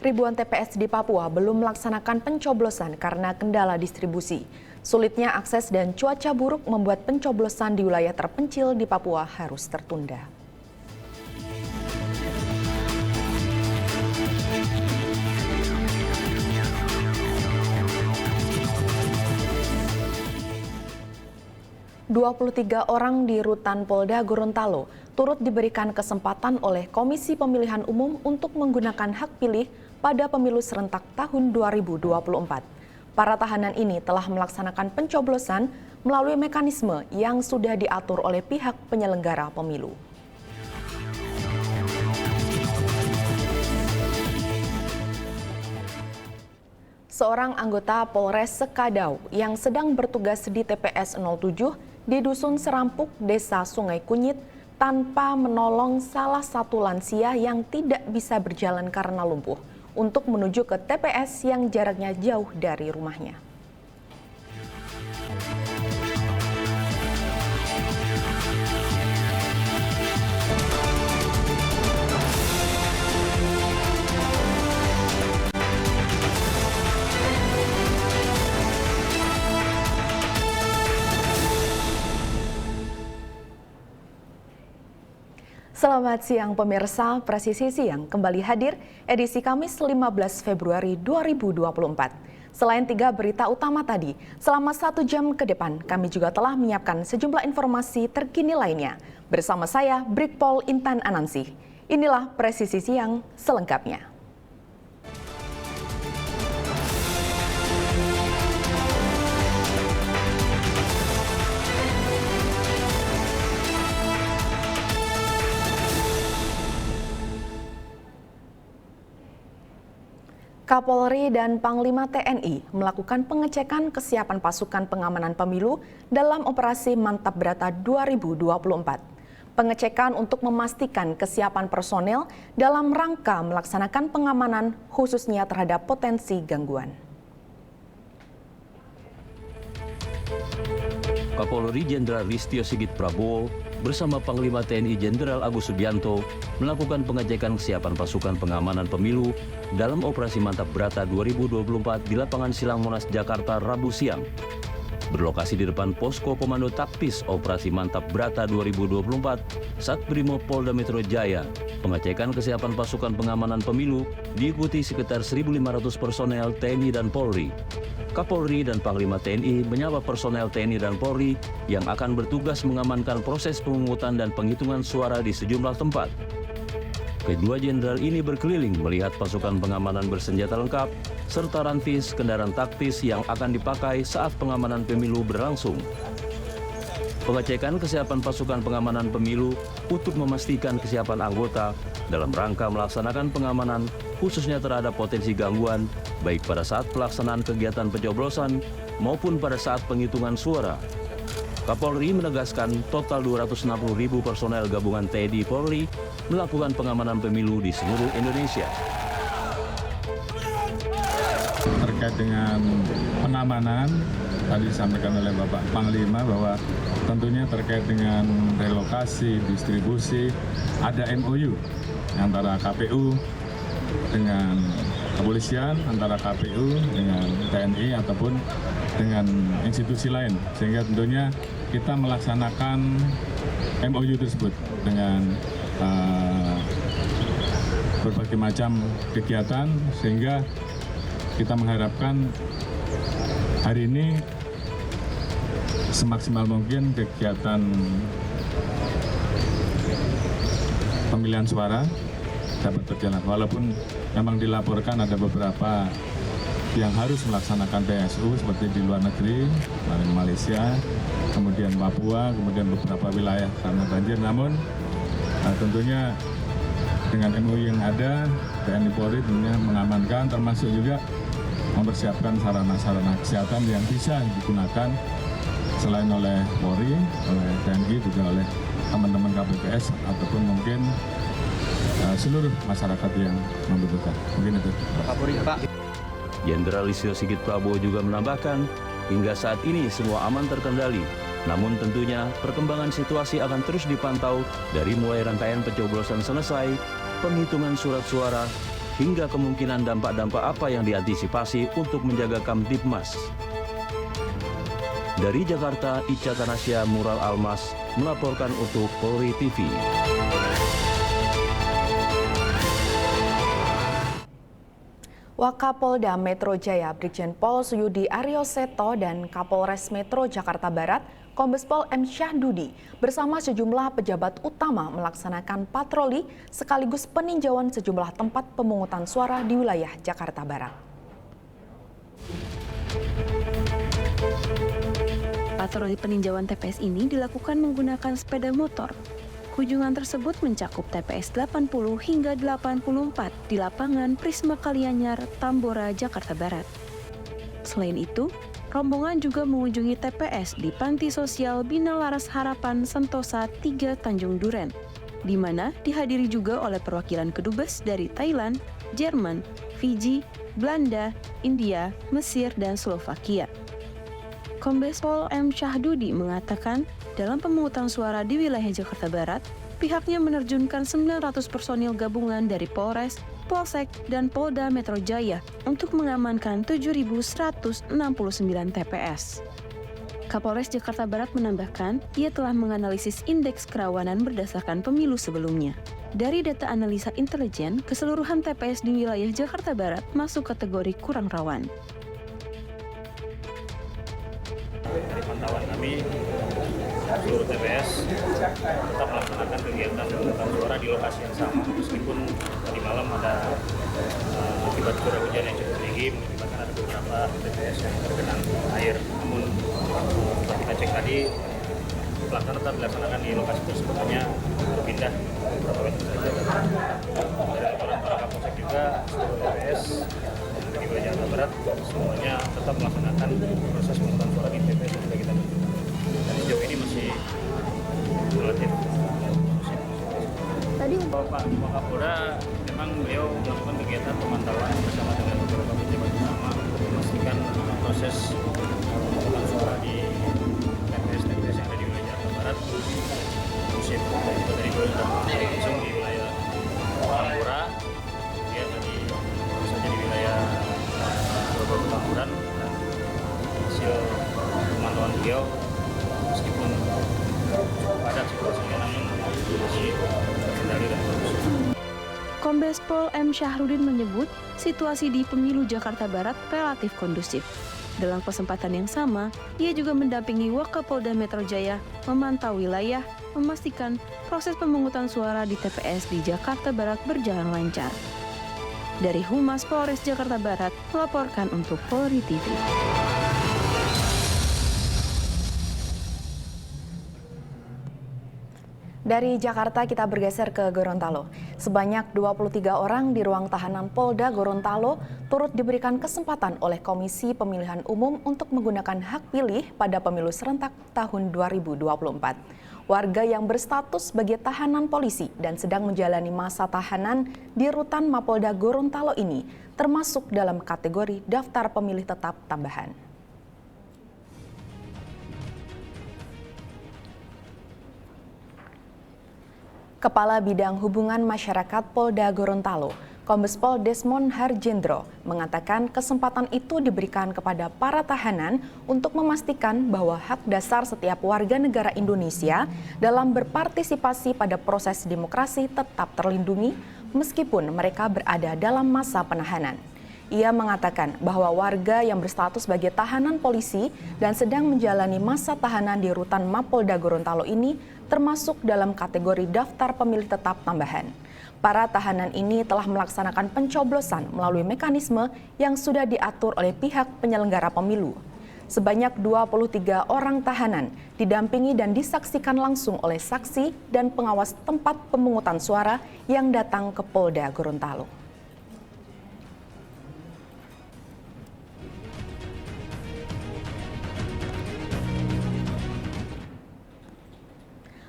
ribuan TPS di Papua belum melaksanakan pencoblosan karena kendala distribusi. Sulitnya akses dan cuaca buruk membuat pencoblosan di wilayah terpencil di Papua harus tertunda. ...23 orang di Rutan Polda Gorontalo turut diberikan kesempatan oleh Komisi Pemilihan Umum untuk menggunakan hak pilih pada pemilu serentak tahun 2024. Para tahanan ini telah melaksanakan pencoblosan melalui mekanisme yang sudah diatur oleh pihak penyelenggara pemilu. Seorang anggota Polres Sekadau yang sedang bertugas di TPS 07 di Dusun Serampuk, Desa Sungai Kunyit, tanpa menolong salah satu lansia yang tidak bisa berjalan karena lumpuh untuk menuju ke TPS yang jaraknya jauh dari rumahnya. Selamat siang pemirsa, Presisi Siang kembali hadir edisi Kamis 15 Februari 2024. Selain 3 berita utama tadi, selama 1 jam ke depan kami juga telah menyiapkan sejumlah informasi terkini lainnya. Bersama saya, Brigpol Intan Anansi. Inilah Presisi Siang selengkapnya. Kapolri dan Panglima TNI melakukan pengecekan kesiapan pasukan pengamanan pemilu dalam operasi Mantap Brata 2024. Pengecekan untuk memastikan kesiapan personel dalam rangka melaksanakan pengamanan khususnya terhadap potensi gangguan. Kapolri Jenderal Listio Sigit Prabowo bersama Panglima TNI Jenderal Agus Subianto melakukan pengecekan kesiapan pasukan pengamanan pemilu dalam operasi Mantap Brata 2024 di lapangan Silang Monas, Jakarta, Rabu siang. Berlokasi di depan Posko Komando Taktis Operasi Mantap Brata 2024, Satbrimob Polda Metro Jaya, pengecekan kesiapan pasukan pengamanan pemilu diikuti sekitar 1.500 personel TNI dan Polri. Kapolri dan Panglima TNI menyapa personel TNI dan Polri yang akan bertugas mengamankan proses pemungutan dan penghitungan suara di sejumlah tempat. Kedua jenderal ini berkeliling melihat pasukan pengamanan bersenjata lengkap serta rantis kendaraan taktis yang akan dipakai saat pengamanan pemilu berlangsung. Pengecekan kesiapan pasukan pengamanan pemilu untuk memastikan kesiapan anggota dalam rangka melaksanakan pengamanan khususnya terhadap potensi gangguan baik pada saat pelaksanaan kegiatan pencoblosan maupun pada saat penghitungan suara. Kapolri menegaskan total 260.000 personel gabungan TNI Polri melakukan pengamanan pemilu di seluruh Indonesia. Terkait dengan pengamanan, tadi disampaikan oleh Bapak Panglima bahwa tentunya terkait dengan relokasi, distribusi, ada MOU antara KPU dengan kepolisian, antara KPU dengan TNI ataupun dengan institusi lain. Sehingga tentunya kita melaksanakan MOU tersebut dengan berbagai macam kegiatan sehingga kita mengharapkan hari ini semaksimal mungkin kegiatan pemilihan suara dapat berjalan. Walaupun memang dilaporkan ada beberapa yang harus melaksanakan PSU seperti di luar negeri, di Malaysia, kemudian Papua, kemudian beberapa wilayah karena banjir. Namun tentunya dengan MOU yang ada, TNI Polri tentunya mengamankan termasuk juga mempersiapkan sarana-sarana kesehatan yang bisa digunakan selain oleh Polri, oleh TNI, juga oleh teman-teman KPPS ataupun mungkin seluruh masyarakat yang membutuhkan. Mungkin itu. Pak. Jenderal Listio Sigit Prabowo juga menambahkan, hingga saat ini semua aman terkendali. Namun tentunya perkembangan situasi akan terus dipantau dari mulai rangkaian pencoblosan selesai, penghitungan surat suara, hingga kemungkinan dampak-dampak apa yang diantisipasi untuk menjaga Kamtibmas. Dari Jakarta, Ica Tanasya Mural Almas melaporkan untuk Polri TV. Wakapolda Metro Jaya Brigjen Pol Suyudi Aryo Seto dan Kapolres Metro Jakarta Barat Kombes Pol M. Syahdudi bersama sejumlah pejabat utama melaksanakan patroli sekaligus peninjauan sejumlah tempat pemungutan suara di wilayah Jakarta Barat. Patroli peninjauan TPS ini dilakukan menggunakan sepeda motor. Kunjungan tersebut mencakup TPS 80 hingga 84 di lapangan Prisma Kalianyar, Tambora, Jakarta Barat. Selain itu, rombongan juga mengunjungi TPS di Panti Sosial Bina Laras Harapan Sentosa 3 Tanjung Duren, di mana dihadiri juga oleh perwakilan kedubes dari Thailand, Jerman, Fiji, Belanda, India, Mesir, dan Slovakia. Kombes Pol M. Syahdudi mengatakan, dalam pemungutan suara di wilayah Jakarta Barat, pihaknya menerjunkan 900 personil gabungan dari Polres, Polsek, dan Polda Metro Jaya untuk mengamankan 7.169 TPS. Kapolres Jakarta Barat menambahkan, ia telah menganalisis indeks kerawanan berdasarkan pemilu sebelumnya. Dari data analisa intelijen, keseluruhan TPS di wilayah Jakarta Barat masuk kategori kurang rawan. Dari pantauan kami, seluruh TPS tetap melaksanakan kegiatan pemungutan suara di lokasi yang sama, meskipun tadi malam ada akibat curah hujan yang cukup tinggi mengakibatkan ada beberapa TPS yang tergenang air. Namun setelah kita cek tadi, pelaksanaan tetap dilaksanakan di lokasi tersebut, hanya berpindah beberapa meter saja. Dari laporan para Kapolsek juga, seluruh TPS di wilayah Jakarta Barat semuanya tetap melaksanakan proses pemungutan suara di TPS yang sudah kita tunjukkan. Dan sejauh ini masih relatif kondusif. Tadi Pak Wakapolda memang beliau melakukan kegiatan pemantauan bersama dengan beberapa pejabat utama untuk memastikan proses pemungutan suara di TPS yang ada di wilayah Jakarta Barat kondusif. Dan juga tadi beliau sudah langsung di wilayah Tambora, dia tadi misalnya di wilayah Tamburan, dan hasil pemantauan beliau meskipun padat situasinya namun masih terkendali dan kondusif. Kombes Pol M. Syahrudin menyebut situasi di Pemilu Jakarta Barat relatif kondusif. Dalam kesempatan yang sama, ia juga mendampingi Wakapolda Metro Jaya memantau wilayah, memastikan proses pemungutan suara di TPS di Jakarta Barat berjalan lancar. Dari Humas Polres Jakarta Barat melaporkan untuk Polri TV. Dari Jakarta kita bergeser ke Gorontalo. Sebanyak 23 orang di ruang tahanan Polda Gorontalo turut diberikan kesempatan oleh Komisi Pemilihan Umum untuk menggunakan hak pilih pada pemilu serentak tahun 2024. Warga yang berstatus sebagai tahanan polisi dan sedang menjalani masa tahanan di Rutan Mapolda Gorontalo ini termasuk dalam kategori daftar pemilih tetap tambahan. Kepala Bidang Hubungan Masyarakat Polda Gorontalo, Kombes Pol Desmond Harjendro, mengatakan kesempatan itu diberikan kepada para tahanan untuk memastikan bahwa hak dasar setiap warga negara Indonesia dalam berpartisipasi pada proses demokrasi tetap terlindungi meskipun mereka berada dalam masa penahanan. Ia mengatakan bahwa warga yang berstatus sebagai tahanan polisi dan sedang menjalani masa tahanan di Rutan Mapolda Gorontalo ini termasuk dalam kategori daftar pemilih tetap tambahan. Para tahanan ini telah melaksanakan pencoblosan melalui mekanisme yang sudah diatur oleh pihak penyelenggara pemilu. Sebanyak 23 orang tahanan didampingi dan disaksikan langsung oleh saksi dan pengawas tempat pemungutan suara yang datang ke Polda Gorontalo.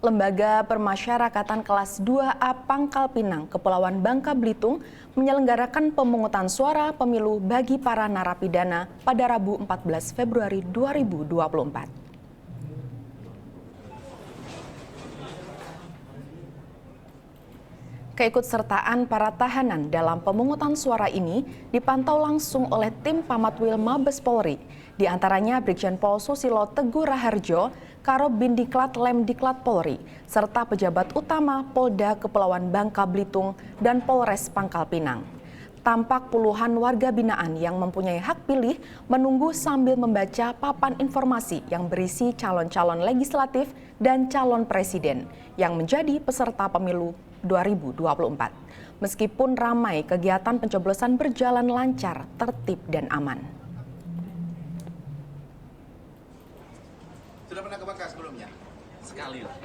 Lembaga Permasyarakatan Kelas 2A Pangkal Pinang, Kepulauan Bangka Belitung menyelenggarakan pemungutan suara pemilu bagi para narapidana pada Rabu 14 Februari 2024. Keikutsertaan para tahanan dalam pemungutan suara ini dipantau langsung oleh tim Pamatwil Mabes Polri, di antaranya Brigjen Pol Susilo Teguh Raharjo, Karobindiklat Lemdiklat Polri, serta pejabat utama Polda Kepulauan Bangka Belitung dan Polres Pangkal Pinang. Tampak puluhan warga binaan yang mempunyai hak pilih menunggu sambil membaca papan informasi yang berisi calon-calon legislatif dan calon presiden yang menjadi peserta pemilu 2024. Meskipun ramai, kegiatan pencoblosan berjalan lancar, tertib, dan aman. Sudah pernah ke Bangka sebelumnya? Sekali lah.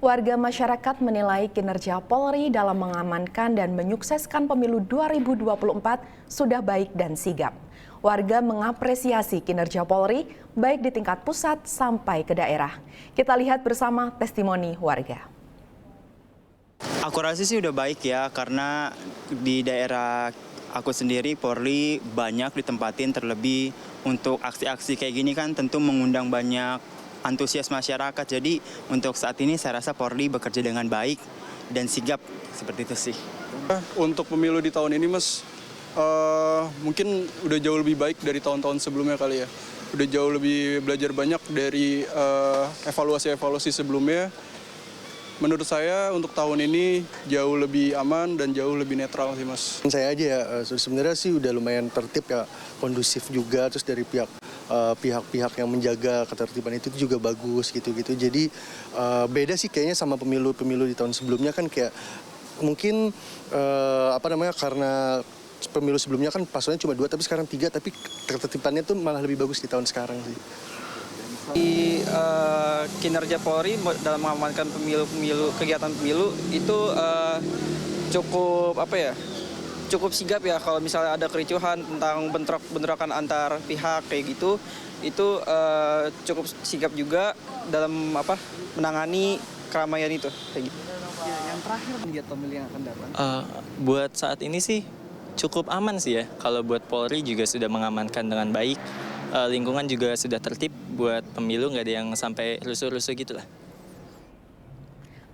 Warga masyarakat menilai kinerja Polri dalam mengamankan dan menyukseskan pemilu 2024 sudah baik dan sigap. Warga mengapresiasi kinerja Polri baik di tingkat pusat sampai ke daerah. Kita lihat bersama testimoni warga. Aku rasa sih udah baik ya, karena di daerah aku sendiri Polri banyak ditempatin, terlebih untuk aksi-aksi kayak gini kan tentu mengundang banyak antusias masyarakat. Jadi untuk saat ini saya rasa Polri bekerja dengan baik dan sigap, seperti itu sih. Untuk pemilu di tahun ini Mas, mungkin udah jauh lebih baik dari tahun-tahun sebelumnya kali ya. Udah jauh lebih belajar banyak dari evaluasi-evaluasi sebelumnya. Menurut saya untuk tahun ini jauh lebih aman dan jauh lebih netral sih Mas. Saya aja ya, sebenarnya sih udah lumayan tertib ya, kondusif juga, terus dari pihak-pihak yang menjaga ketertiban itu juga bagus gitu-gitu. Jadi beda sih kayaknya sama pemilu-pemilu di tahun sebelumnya kan kayak mungkin karena pemilu sebelumnya kan paslonnya cuma 2 tapi sekarang 3, tapi ketertibannya tuh malah lebih bagus di tahun sekarang sih. Di kinerja Polri dalam mengamankan kegiatan pemilu itu cukup sigap ya. Kalau misalnya ada kericuhan tentang bentrokan antar pihak kayak gitu, itu cukup sigap juga dalam menangani keramaian itu kayak gitu. Yang terakhir menjadi pemilih yang akan datang. Buat saat ini sih cukup aman sih ya. Kalau buat Polri juga sudah mengamankan dengan baik. Lingkungan juga sudah tertib, buat pemilu nggak ada yang sampai rusuh-rusuh gitu lah.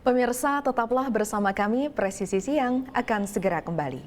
Pemirsa, tetaplah bersama kami, Presisi Siang akan segera kembali.